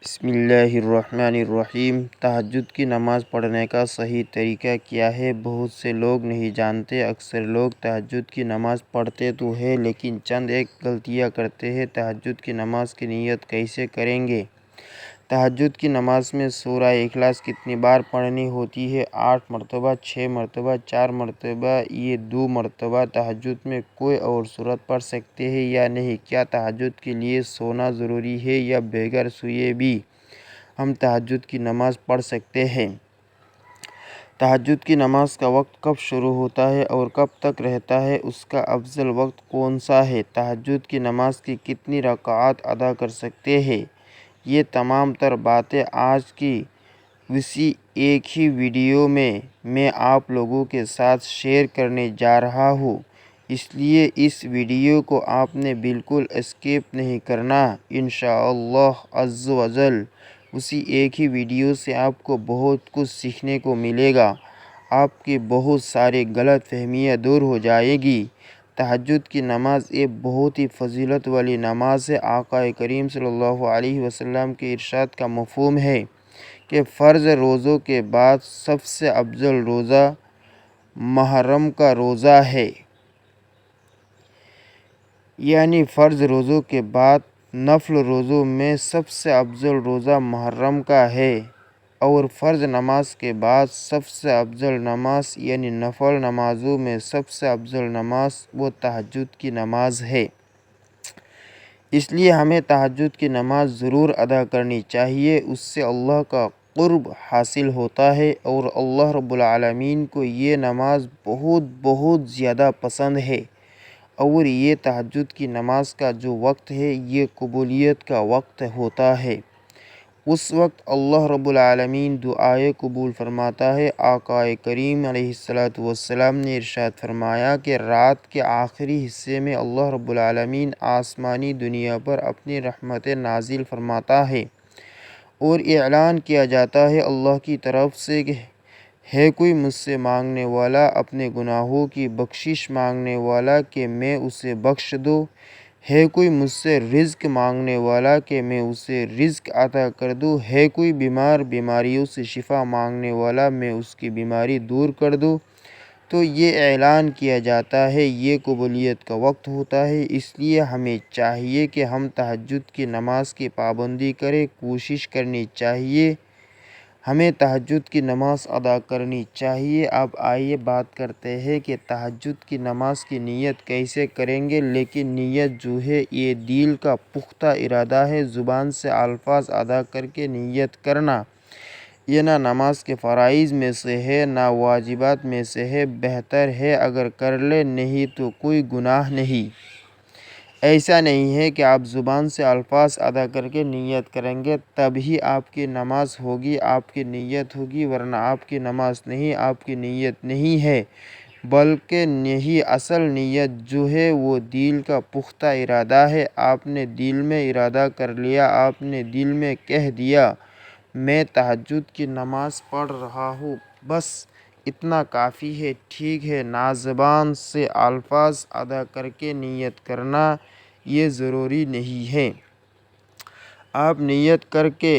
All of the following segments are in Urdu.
بسم اللہ الرحمن الرحیم۔ تہجد کی نماز پڑھنے کا صحیح طریقہ کیا ہے؟ بہت سے لوگ نہیں جانتے۔ اکثر لوگ تہجد کی نماز پڑھتے تو ہیں لیکن چند ایک غلطیاں کرتے ہیں۔ تہجد کی نماز کی نیت کیسے کریں گے؟ تہجد کی نماز میں سورہ اخلاص کتنی بار پڑھنی ہوتی ہے؟ 8 مرتبہ، 6 مرتبہ، 4 مرتبہ یا 2 مرتبہ؟ تہجد میں کوئی اور سورت پڑھ سکتے ہیں یا نہیں؟ کیا تہجد کے لیے سونا ضروری ہے یا بغیر سوئے بھی ہم تہجد کی نماز پڑھ سکتے ہیں؟ تہجد کی نماز کا وقت کب شروع ہوتا ہے اور کب تک رہتا ہے؟ اس کا افضل وقت کون سا ہے؟ تہجد کی نماز کی کتنی رکعات ادا کر سکتے ہیں؟ یہ تمام تر باتیں آج کی اسی ایک ہی ویڈیو میں آپ لوگوں کے ساتھ شیئر کرنے جا رہا ہوں، اس لیے اس ویڈیو کو آپ نے بالکل اسکپ نہیں کرنا۔ انشاءاللہ عز و جل اسی ایک ہی ویڈیو سے آپ کو بہت کچھ سیکھنے کو ملے گا، آپ کی بہت ساری غلط فہمیاں دور ہو جائے گی۔ تہجد کی نماز ایک بہت ہی فضیلت والی نماز ہے۔ آقا کریم صلی اللہ علیہ وسلم کے ارشاد کا مفہوم ہے کہ فرض روزوں کے بعد سب سے افضل روزہ محرم کا روزہ ہے، یعنی فرض روزوں کے بعد نفل روزوں میں سب سے افضل روزہ محرم کا ہے، اور فرض نماز کے بعد سب سے افضل نماز یعنی نفل نمازوں میں سب سے افضل نماز وہ تہجد کی نماز ہے۔ اس لیے ہمیں تہجد کی نماز ضرور ادا کرنی چاہیے، اس سے اللہ کا قرب حاصل ہوتا ہے اور اللہ رب العالمین کو یہ نماز بہت بہت زیادہ پسند ہے۔ اور یہ تہجد کی نماز کا جو وقت ہے یہ قبولیت کا وقت ہوتا ہے۔ اس وقت اللہ رب العالمین دعائیں قبول فرماتا ہے۔ آقا کریم علیہ السلام نے ارشاد فرمایا کہ رات کے آخری حصے میں اللہ رب العالمین آسمانی دنیا پر اپنی رحمتیں نازل فرماتا ہے اور اعلان کیا جاتا ہے اللہ کی طرف سے کہ ہے کوئی مجھ سے مانگنے والا، اپنے گناہوں کی بخشش مانگنے والا کہ میں اسے بخش دوں، ہے کوئی مجھ سے رزق مانگنے والا کہ میں اسے رزق عطا کر دوں، ہے کوئی بیمار بیماریوں سے شفا مانگنے والا میں اس کی بیماری دور کر دوں۔ تو یہ اعلان کیا جاتا ہے، یہ قبولیت کا وقت ہوتا ہے۔ اس لیے ہمیں چاہیے کہ ہم تہجد کی نماز کی پابندی کریں، کوشش کرنی چاہیے، ہمیں تہجد کی نماز ادا کرنی چاہیے۔ اب آئیے بات کرتے ہیں کہ تہجد کی نماز کی نیت کیسے کریں گے۔ لیکن نیت جو ہے یہ دل کا پختہ ارادہ ہے، زبان سے الفاظ ادا کر کے نیت کرنا یہ نہ نماز کے فرائض میں سے ہے نہ واجبات میں سے ہے۔ بہتر ہے اگر کر لیں، نہیں تو کوئی گناہ نہیں۔ ایسا نہیں ہے کہ آپ زبان سے الفاظ ادا کر کے نیت کریں گے تب ہی آپ کی نماز ہوگی، آپ کی نیت ہوگی، ورنہ آپ کی نماز نہیں، آپ کی نیت نہیں ہے۔ بلکہ نہیں، اصل نیت جو ہے وہ دل کا پختہ ارادہ ہے۔ آپ نے دل میں ارادہ کر لیا، آپ نے دل میں کہہ دیا میں تہجد کی نماز پڑھ رہا ہوں، بس اتنا کافی ہے۔ ٹھیک ہے، نہ زبان سے الفاظ ادا کر کے نیت کرنا یہ ضروری نہیں ہے۔ آپ نیت کر کے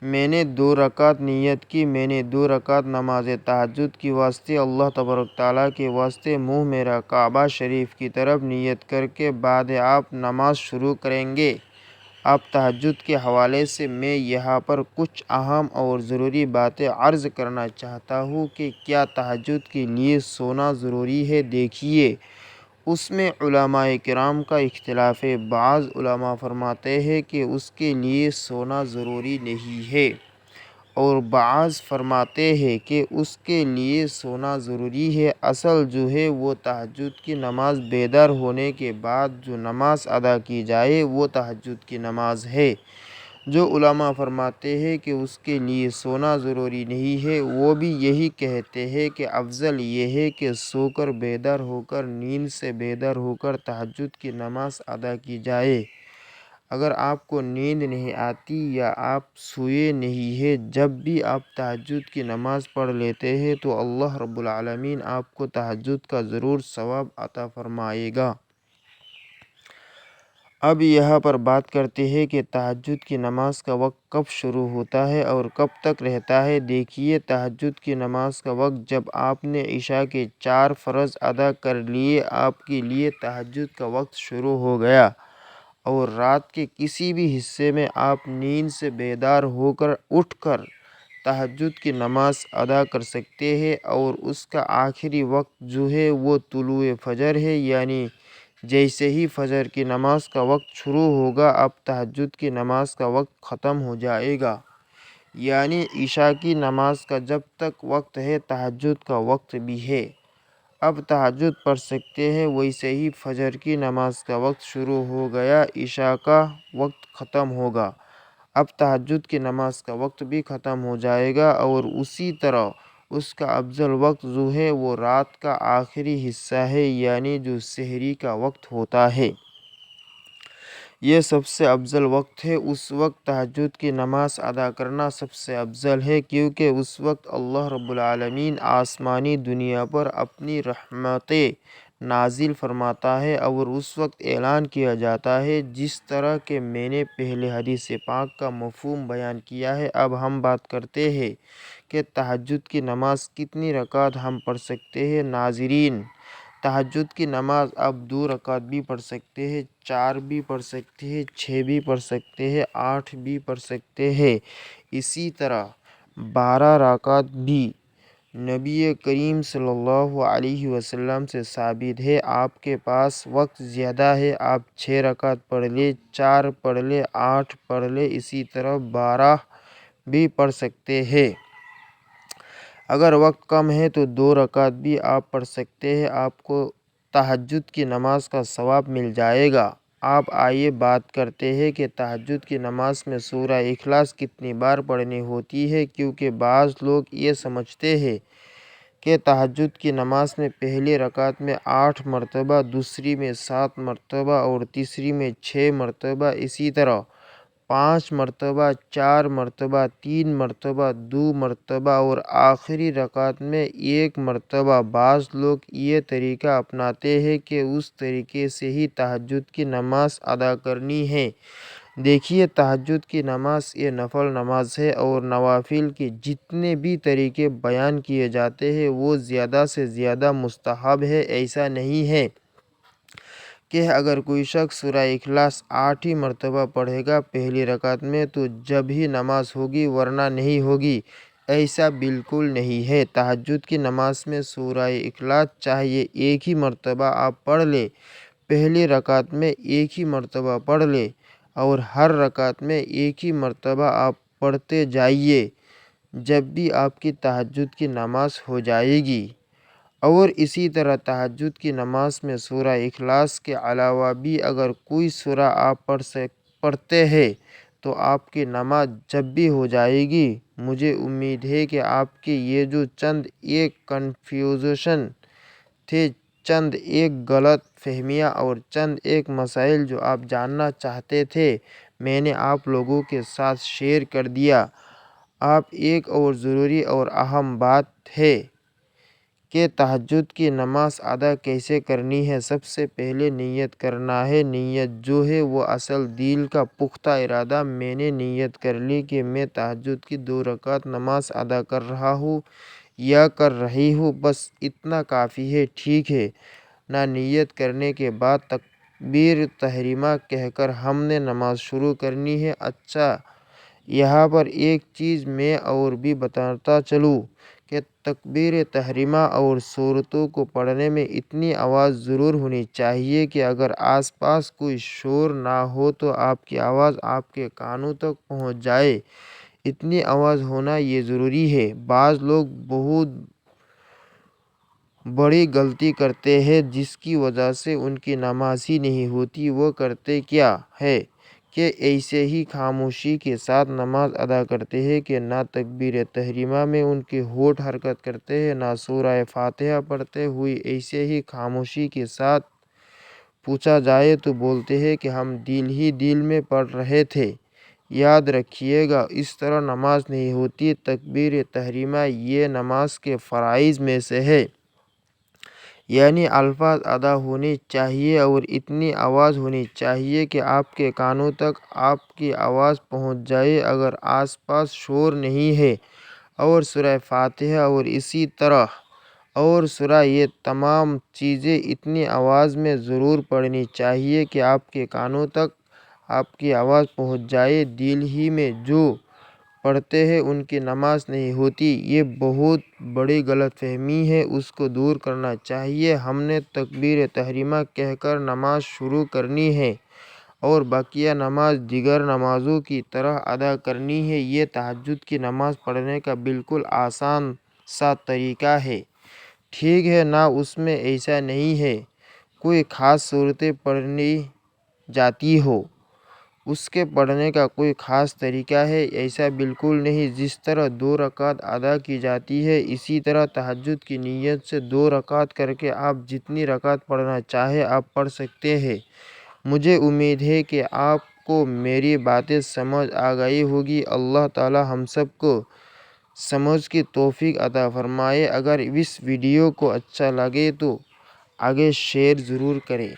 میں نے 2 رکعت نیت کی، میں نے 2 رکعت نماز تہجد کے واسطے اللہ تبارک تعالیٰ کے واسطے منہ میرا کعبہ شریف کی طرف نیت کر کے بعد آپ نماز شروع کریں گے۔ اب تہجد کے حوالے سے میں یہاں پر کچھ اہم اور ضروری باتیں عرض کرنا چاہتا ہوں کہ کیا تہجد کے لیے سونا ضروری ہے؟ دیکھیے، اس میں علماء کرام کا اختلاف ہے۔ بعض علماء فرماتے ہیں کہ اس کے لیے سونا ضروری نہیں ہے، اور بعض فرماتے ہیں کہ اس کے لیے سونا ضروری ہے۔ اصل جو ہے وہ تہجد کی نماز بیدار ہونے کے بعد جو نماز ادا کی جائے وہ تہجد کی نماز ہے۔ جو علماء فرماتے ہیں کہ اس کے لیے سونا ضروری نہیں ہے، وہ بھی یہی کہتے ہیں کہ افضل یہ ہے کہ سو کر بیدار ہو کر، نیند سے بیدار ہو کر تہجد کی نماز ادا کی جائے۔ اگر آپ کو نیند نہیں آتی یا آپ سوئے نہیں ہیں، جب بھی آپ تہجد کی نماز پڑھ لیتے ہیں تو اللہ رب العالمین آپ کو تہجد کا ضرور ثواب عطا فرمائے گا۔ اب یہاں پر بات کرتے ہیں کہ تہجد کی نماز کا وقت کب شروع ہوتا ہے اور کب تک رہتا ہے۔ دیکھیے، تہجد کی نماز کا وقت جب آپ نے عشاء کے 4 فرض ادا کر لیے، آپ کے لیے تہجد کا وقت شروع ہو گیا، اور رات کے کسی بھی حصے میں آپ نیند سے بیدار ہو کر اٹھ کر تہجد کی نماز ادا کر سکتے ہیں، اور اس کا آخری وقت جو ہے وہ طلوع فجر ہے، یعنی جیسے ہی فجر کی نماز کا وقت شروع ہوگا، اب تہجد کی نماز کا وقت ختم ہو جائے گا، یعنی عشاء کی نماز کا جب تک وقت ہے تہجد کا وقت بھی ہے۔ اب تہجد پڑھ سکتے ہیں، ویسے ہی فجر کی نماز کا وقت شروع ہو گیا، عشاء کا وقت ختم ہوگا، اب تہجد کی نماز کا وقت بھی ختم ہو جائے گا، اور اسی طرح اس کا افضل وقت جو ہے وہ رات کا آخری حصہ ہے، یعنی جو سحری کا وقت ہوتا ہے، یہ سب سے افضل وقت ہے۔ اس وقت تہجد کی نماز ادا کرنا سب سے افضل ہے، کیونکہ اس وقت اللہ رب العالمین آسمانی دنیا پر اپنی رحمتیں نازل فرماتا ہے، اور اس وقت اعلان کیا جاتا ہے، جس طرح کہ میں نے پہلے حدیث پاک کا مفہوم بیان کیا ہے۔ اب ہم بات کرتے ہیں کہ تہجد کی نماز کتنی رکعت ہم پڑھ سکتے ہیں۔ ناظرین، تہجد کی نماز آپ 2 رکعت بھی پڑھ سکتے ہیں، 4 بھی پڑھ سکتے ہیں، 6 بھی پڑھ سکتے ہیں، 8 بھی پڑھ سکتے ہیں، اسی طرح 12 رکعت بھی نبی کریم صلی اللہ علیہ وسلم سے ثابت ہے۔ آپ کے پاس وقت زیادہ ہے، آپ 6 رکعت پڑھ لیں، 4 پڑھ لیں، 8 پڑھ لیں، اسی طرح 12 بھی پڑھ سکتے ہیں۔ اگر وقت کم ہے تو 2 رکعت بھی آپ پڑھ سکتے ہیں، آپ کو تہجد کی نماز کا ثواب مل جائے گا۔ اب آئیے بات کرتے ہیں کہ تہجد کی نماز میں سورہ اخلاص کتنی بار پڑھنی ہوتی ہے، کیونکہ بعض لوگ یہ سمجھتے ہیں کہ تہجد کی نماز میں پہلی رکعت میں 8 مرتبہ، دوسری میں 7 مرتبہ اور تیسری میں 6 مرتبہ، اسی طرح 5 مرتبہ، 4 مرتبہ، 3 مرتبہ، 2 مرتبہ اور آخری رکعت میں 1 مرتبہ۔ بعض لوگ یہ طریقہ اپناتے ہیں کہ اس طریقے سے ہی تہجد کی نماز ادا کرنی ہے۔ دیکھیے، تہجد کی نماز یہ نفل نماز ہے، اور نوافل کے جتنے بھی طریقے بیان کیے جاتے ہیں وہ زیادہ سے زیادہ مستحب ہے۔ ایسا نہیں ہے کہ اگر کوئی شخص سورہ اخلاص 8 ہی مرتبہ پڑھے گا پہلی رکعت میں تو جب ہی نماز ہوگی ورنہ نہیں ہوگی، ایسا بالکل نہیں ہے۔ تہجد کی نماز میں سورہ اخلاص چاہے ایک ہی مرتبہ آپ پڑھ لیں، پہلی رکعت میں ایک ہی مرتبہ پڑھ لیں، اور ہر رکعت میں ایک ہی مرتبہ آپ پڑھتے جائیے، جب بھی آپ کی تہجد کی نماز ہو جائے گی۔ اور اسی طرح تہجد کی نماز میں سورہ اخلاص کے علاوہ بھی اگر کوئی سورہ آپ پڑھتے ہیں تو آپ کی نماز جب بھی ہو جائے گی۔ مجھے امید ہے کہ آپ کے یہ جو چند ایک کنفیوژن تھے، چند ایک غلط فہمیاں اور چند ایک مسائل جو آپ جاننا چاہتے تھے، میں نے آپ لوگوں کے ساتھ شیئر کر دیا۔ اب ایک اور ضروری اور اہم بات ہے کہ تہجد کی نماز ادا کیسے کرنی ہے۔ سب سے پہلے نیت کرنا ہے۔ نیت جو ہے وہ اصل دل کا پختہ ارادہ۔ میں نے نیت کر لی کہ میں تہجد کی 2 رکعت نماز ادا کر رہا ہوں یا کر رہی ہوں، بس اتنا کافی ہے، ٹھیک ہے نا۔ نیت کرنے کے بعد تکبیر تحریمہ کہہ کر ہم نے نماز شروع کرنی ہے۔ اچھا، یہاں پر ایک چیز میں اور بھی بتاتا چلوں کہ تکبیر تحریمہ اور سورتوں کو پڑھنے میں اتنی آواز ضرور ہونی چاہیے کہ اگر آس پاس کوئی شور نہ ہو تو آپ کی آواز آپ کے کانوں تک پہنچ جائے، اتنی آواز ہونا یہ ضروری ہے۔ بعض لوگ بہت بڑی غلطی کرتے ہیں جس کی وجہ سے ان کی نماز ہی نہیں ہوتی۔ وہ کرتے کیا ہے کہ ایسے ہی خاموشی کے ساتھ نماز ادا کرتے ہیں کہ نہ تکبیر تحریمہ میں ان کے ہونٹ حرکت کرتے ہیں، نہ سورہ فاتحہ پڑھتے ہوئے ایسے ہی خاموشی کے ساتھ پوچھا جائے تو بولتے ہیں کہ ہم دل ہی دل میں پڑھ رہے تھے۔ یاد رکھیے گا، اس طرح نماز نہیں ہوتی۔ تکبیر تحریمہ یہ نماز کے فرائض میں سے ہے۔ یعنی الفاظ ادا ہونے چاہیے اور اتنی آواز ہونی چاہیے کہ آپ کے کانوں تک آپ کی آواز پہنچ جائے اگر آس پاس شور نہیں ہے۔ اور سورہ فاتحہ اور اسی طرح اور سورہ، یہ تمام چیزیں اتنی آواز میں ضرور پڑھنی چاہیے کہ آپ کے کانوں تک آپ کی آواز پہنچ جائے۔ دل ہی میں جو پڑھتے ہیں ان کی نماز نہیں ہوتی، یہ بہت بڑی غلط فہمی ہے، اس کو دور کرنا چاہیے۔ ہم نے تکبیر تحریمہ کہہ کر نماز شروع کرنی ہے اور بقیہ نماز دیگر نمازوں کی طرح ادا کرنی ہے۔ یہ تہجد کی نماز پڑھنے کا بالکل آسان سا طریقہ ہے، ٹھیک ہے نا؟ اس میں ایسا نہیں ہے کوئی خاص صورتیں پڑھی جاتی ہو، اس کے پڑھنے کا کوئی خاص طریقہ ہے، ایسا بالکل نہیں۔ جس طرح 2 رکعت ادا کی جاتی ہے، اسی طرح تہجد کی نیت سے 2 رکعت کر کے آپ جتنی رکعت پڑھنا چاہیں آپ پڑھ سکتے ہیں۔ مجھے امید ہے کہ آپ کو میری باتیں سمجھ آ گئی ہوگی۔ اللہ تعالی ہم سب کو سمجھ کی توفیق عطا فرمائے۔ اگر اس ویڈیو کو اچھا لگے تو آگے شیئر ضرور کریں۔